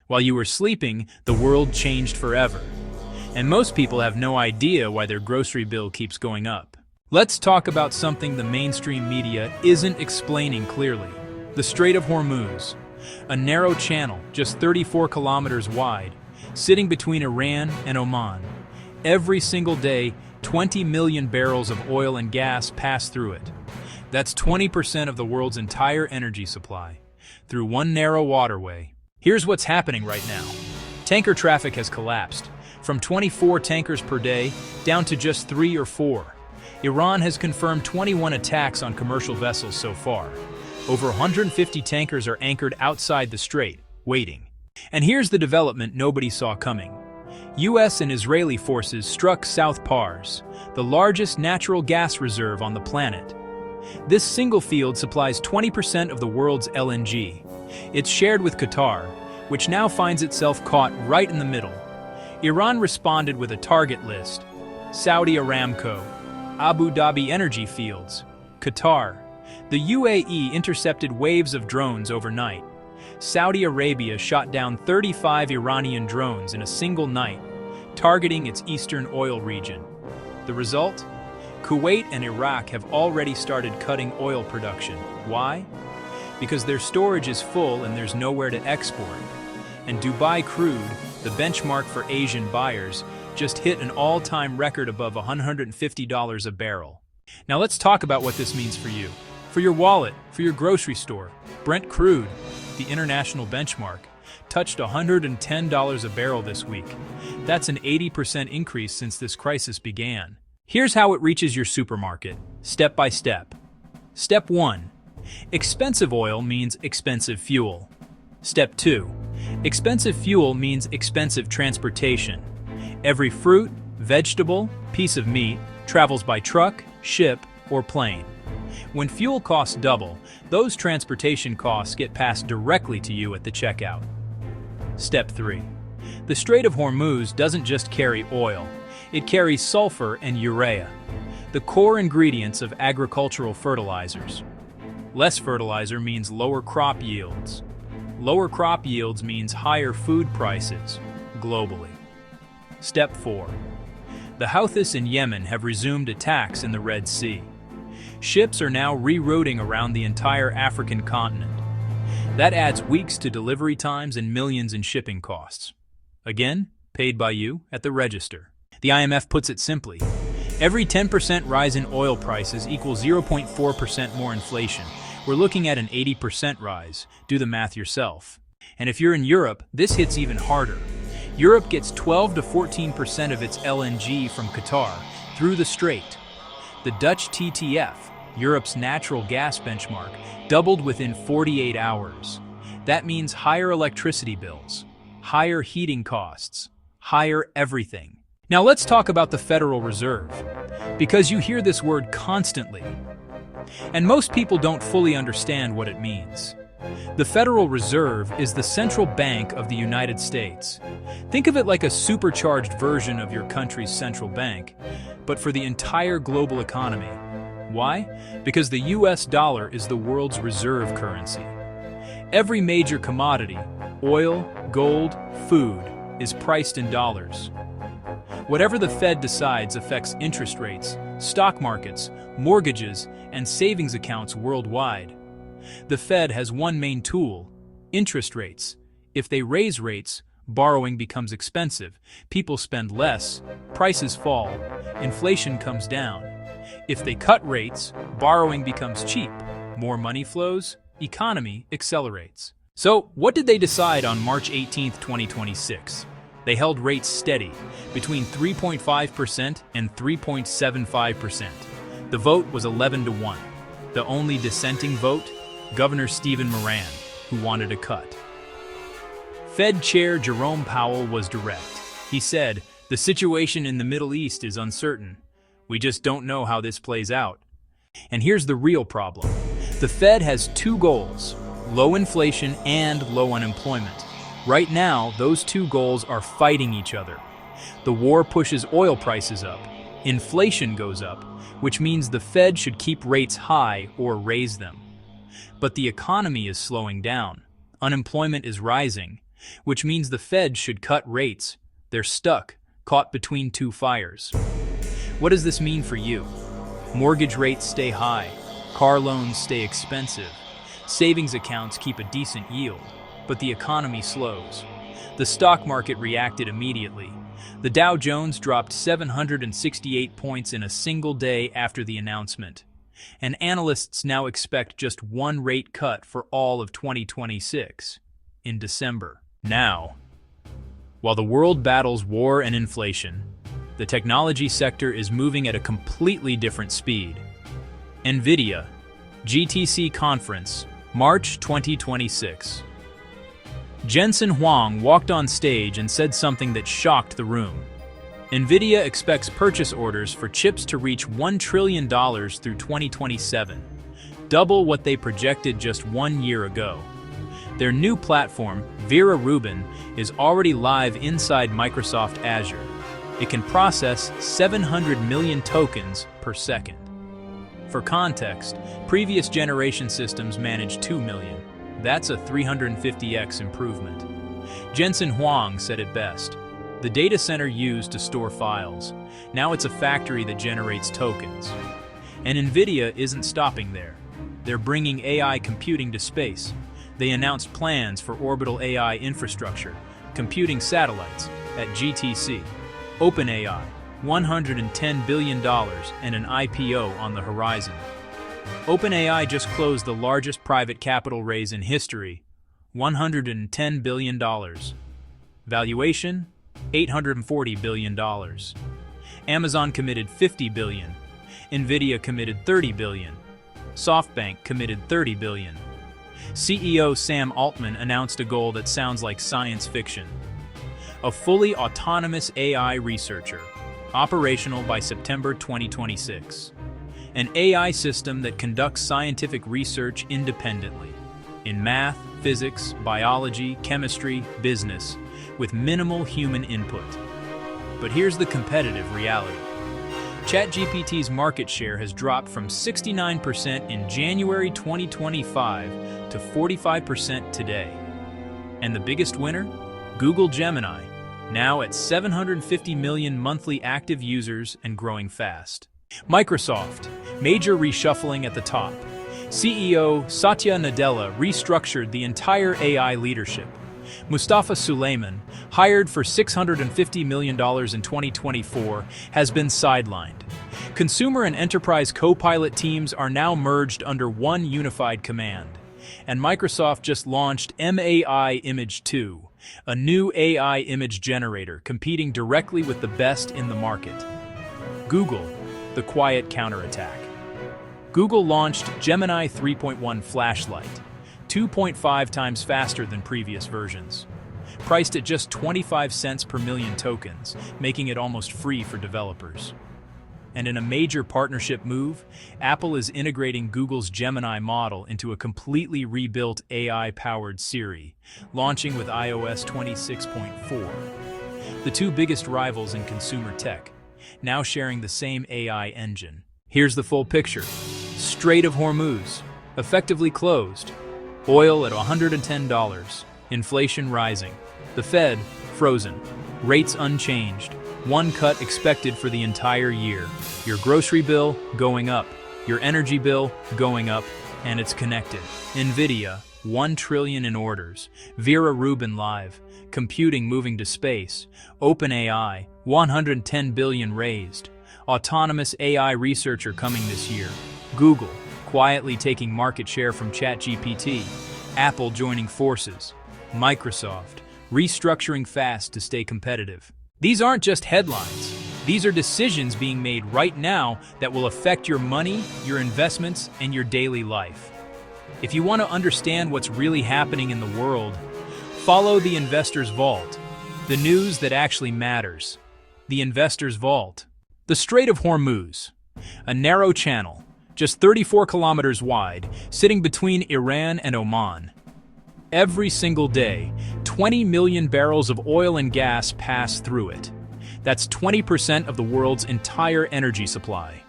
While you were sleeping, the world changed forever. And most people have no idea why their grocery bill keeps going up. Let's talk about something the mainstream media isn't explaining clearly. The Strait of Hormuz, a narrow channel just 34 kilometers wide, sitting between Iran and Oman. Every single day, 20 million barrels of oil and gas pass through it. That's 20% of the world's entire energy supply, through one narrow waterway. Here's what's happening right now. Tanker traffic has collapsed, from 24 tankers per day down to just 3 or 4. Iran has confirmed 21 attacks on commercial vessels so far. Over 150 tankers are anchored outside the strait, waiting. And here's the development nobody saw coming. US and Israeli forces struck South Pars, the largest natural gas reserve on the planet. This single field supplies 20% of the world's LNG. It's shared with Qatar, which now finds itself caught right in the middle. Iran responded with a target list: Saudi Aramco, Abu Dhabi energy fields, Qatar. The UAE intercepted waves of drones overnight. Saudi Arabia shot down 35 Iranian drones in a single night, targeting its eastern oil region. The result? Kuwait and Iraq have already started cutting oil production. Why? Because their storage is full and there's nowhere to export. And Dubai crude, the benchmark for Asian buyers, just hit an all-time record above $150 a barrel. Now let's talk about what this means for you. For your wallet, for your grocery store. Brent crude, the international benchmark, touched $110 a barrel this week. That's an 80% increase since this crisis began. Here's how it reaches your supermarket, step by step. Step 1. Expensive oil means expensive fuel. Step 2. Expensive fuel means expensive transportation. Every fruit, vegetable, piece of meat travels by truck, ship, or plane. When fuel costs double, those transportation costs get passed directly to you at the checkout. Step 3. The Strait of Hormuz doesn't just carry oil, it carries sulfur and urea, the core ingredients of agricultural fertilizers. Less fertilizer means lower crop yields. Lower crop yields means higher food prices, globally. Step 4. The Houthis in Yemen have resumed attacks in the Red Sea. Ships are now rerouting around the entire African continent. That adds weeks to delivery times and millions in shipping costs. Again, paid by you at the register. The IMF puts it simply: every 10% rise in oil prices equals 0.4% more inflation. We're looking at an 80% rise. Do the math yourself. And if you're in Europe, this hits even harder. Europe gets 12 to 14% of its LNG from Qatar through the strait. The Dutch TTF, Europe's natural gas benchmark, doubled within 48 hours. That means higher electricity bills, higher heating costs, higher everything. Now let's talk about the Federal Reserve, because you hear this word constantly, and most people don't fully understand what it means. The Federal Reserve is the central bank of the United States. Think of it like a supercharged version of your country's central bank, but for the entire global economy. Why? Because the US dollar is the world's reserve currency. Every major commodity, oil, gold, food, is priced in dollars. Whatever the Fed decides affects interest rates, stock markets, mortgages, and savings accounts worldwide. The Fed has one main tool: interest rates. If they raise rates, borrowing becomes expensive, people spend less, prices fall, inflation comes down. If they cut rates, borrowing becomes cheap, more money flows, economy accelerates. So, what did they decide on March 18, 2026? They held rates steady, between 3.5% and 3.75%. The vote was 11-1. The only dissenting vote? Governor Stephen Moran, who wanted a cut. Fed Chair Jerome Powell was direct. He said, "The situation in the Middle East is uncertain. We just don't know how this plays out." And here's the real problem. The Fed has two goals: low inflation and low unemployment. Right now, those two goals are fighting each other. The war pushes oil prices up. Inflation goes up, which means the Fed should keep rates high or raise them. But the economy is slowing down. Unemployment is rising. which means the Fed should cut rates. They're stuck, caught between two fires. What does this mean for you? Mortgage rates stay high, car loans stay expensive, savings accounts keep a decent yield, but the economy slows. The stock market reacted immediately. The Dow Jones dropped 768 points in a single day after the announcement, and analysts now expect just one rate cut for all of 2026, in December. Now, while the world battles war and inflation, the technology sector is moving at a completely different speed. NVIDIA, GTC Conference, March 2026. Jensen Huang walked on stage and said something that shocked the room. NVIDIA expects purchase orders for chips to reach $1 trillion through 2027, double what they projected just 1 year ago. Their new platform, Vera Rubin, is already live inside Microsoft Azure. It can process 700 million tokens per second. For context, previous generation systems managed 2 million. That's a 350x improvement. Jensen Huang said it best. The data center used to store files. Now it's a factory that generates tokens. And NVIDIA isn't stopping there. They're bringing AI computing to space. They announced plans for orbital AI infrastructure, computing satellites, at GTC. OpenAI, $110 billion and an IPO on the horizon. OpenAI just closed the largest private capital raise in history, $110 billion. Valuation, $840 billion. Amazon committed $50 billion. NVIDIA committed $30 billion. SoftBank committed $30 billion. CEO Sam Altman announced a goal that sounds like science fiction. A fully autonomous AI researcher, operational by September 2026. An AI system that conducts scientific research independently, in math, physics, biology, chemistry, business, with minimal human input. But here's the competitive reality. ChatGPT's market share has dropped from 69% in January 2025 to 45% today. And the biggest winner? Google Gemini, now at 750 million monthly active users and growing fast. Microsoft, major reshuffling at the top. CEO Satya Nadella restructured the entire AI leadership. Mustafa Suleyman, hired for $650 million in 2024, has been sidelined. Consumer and enterprise co-pilot teams are now merged under one unified command. And Microsoft just launched MAI Image 2, a new AI image generator competing directly with the best in the market. Google, the quiet counterattack. Google launched Gemini 3.1 flashlight, 2.5 times faster than previous versions. Priced at just 25 cents per million tokens, making it almost free for developers. And in a major partnership move, Apple is integrating Google's Gemini model into a completely rebuilt AI-powered Siri, launching with iOS 26.4. The two biggest rivals in consumer tech, now sharing the same AI engine. Here's the full picture. Strait of Hormuz, effectively closed. Oil at $110. Inflation rising. The Fed, frozen. Rates unchanged. One cut expected for the entire year. Your grocery bill going up. Your energy bill going up. And it's connected. NVIDIA, $1 trillion in orders. Vera Rubin live. Computing moving to space. OpenAI, $110 billion raised. Autonomous AI researcher coming this year. Google, quietly taking market share from ChatGPT. Apple joining forces. Microsoft, restructuring fast to stay competitive. These aren't just headlines. These are decisions being made right now that will affect your money, your investments, and your daily life. If you want to understand what's really happening in the world, follow the Investor's Vault, the news that actually matters. The Investor's Vault. The Strait of Hormuz, a narrow channel, just 34 kilometers wide, sitting between Iran and Oman. Every single day, 20 million barrels of oil and gas pass through it. That's 20% of the world's entire energy supply,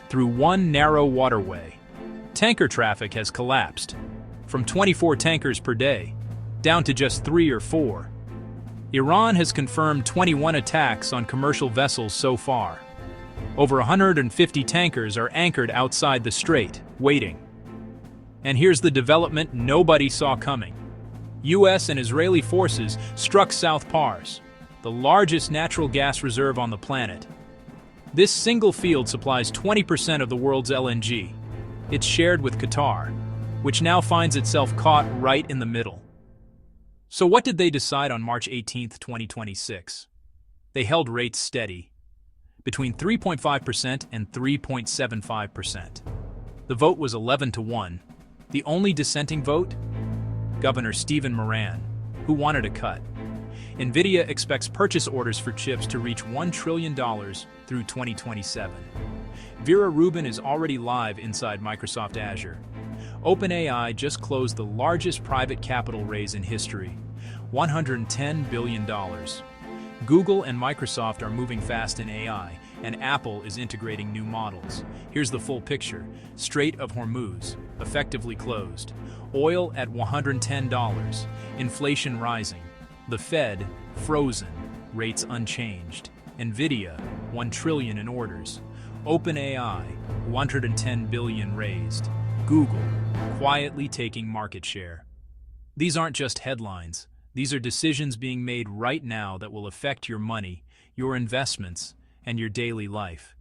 through one narrow waterway. Tanker traffic has collapsed, from 24 tankers per day down to just 3 or 4. Iran has confirmed 21 attacks on commercial vessels so far. Over 150 tankers are anchored outside the strait, waiting. And here's the development nobody saw coming. US and Israeli forces struck South Pars, the largest natural gas reserve on the planet. This single field supplies 20% of the world's LNG. It's shared with Qatar, which now finds itself caught right in the middle. So what did they decide on March 18, 2026? They held rates steady, between 3.5% and 3.75%. The vote was 11-1. The only dissenting vote? Governor Stephen Moran, who wanted a cut. NVIDIA expects purchase orders for chips to reach $1 trillion through 2027. Vera Rubin is already live inside Microsoft Azure. OpenAI just closed the largest private capital raise in history, $110 billion. Google and Microsoft are moving fast in AI, and Apple is integrating new models. Here's the full picture. Strait of Hormuz, effectively closed. Oil at $110. Inflation rising. The Fed, frozen. Rates unchanged. NVIDIA, $1 trillion in orders. OpenAI, $110 billion raised. Google, quietly taking market share. These aren't just headlines. These are decisions being made right now that will affect your money, your investments, and your daily life.